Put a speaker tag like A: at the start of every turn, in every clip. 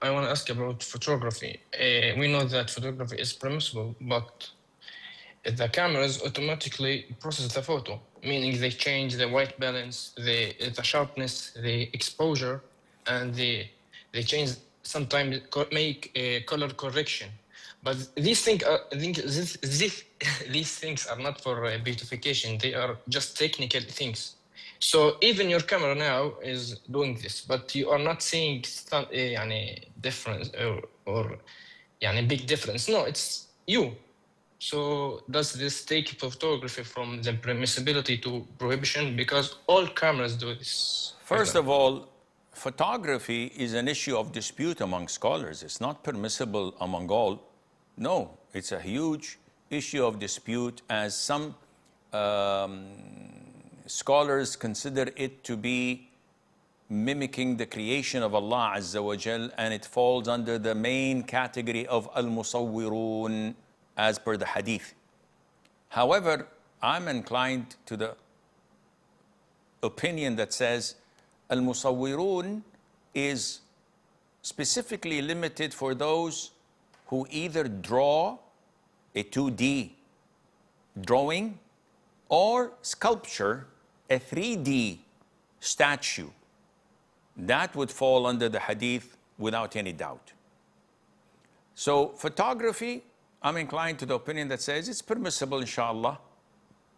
A: I want to ask about photography. We know that photography is permissible, but the cameras automatically process the photo, meaning they change the white balance, the sharpness, the exposure, and they change sometimes make a color correction. But these things are, I think these things are not for beautification. They are just technical things. So even your camera now is doing this, but you are not seeing some يعني difference or يعني big difference. No, it's you. So does this take photography from the permissibility to prohibition? Because all cameras do this.
B: First of all, photography is an issue of dispute among scholars. It's not permissible among all. No, it's a huge issue of dispute, as some scholars consider it to be mimicking the creation of Allah Azza wa Jal, and it falls under the main category of al-musawwirun as per the hadith. However, I'm inclined to the opinion that says al-musawwirun is specifically limited for those who either draw a 2D drawing or sculpture a 3D statue. That would fall under the hadith without any doubt. So photography, I'm inclined to the opinion that says it's permissible, inshallah,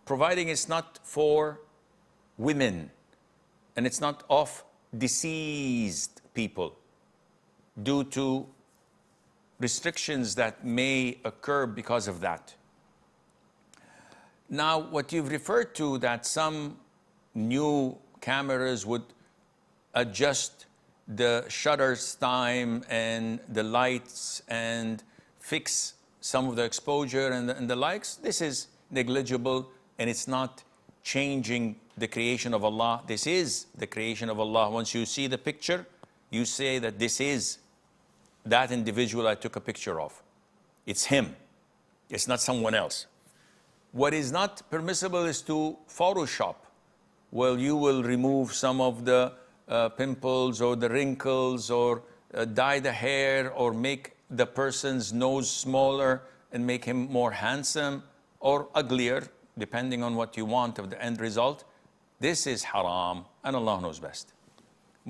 B: providing it's not for women and it's not of deceased people due to restrictions that may occur because of that. Now, what you've referred to, that some new cameras would adjust the shutter's time and the lights and fix some of the exposure and the likes, this is negligible, and it's not changing the creation of Allah. This is the creation of Allah. Once you see the picture, you say that this is that individual I took a picture of. It's him. It's not someone else. What is not permissible is to Photoshop. Well, you will remove some of the pimples or the wrinkles, or dye the hair, or make the person's nose smaller and make him more handsome or uglier, depending on what you want of the end result. This is haram, and Allah knows best.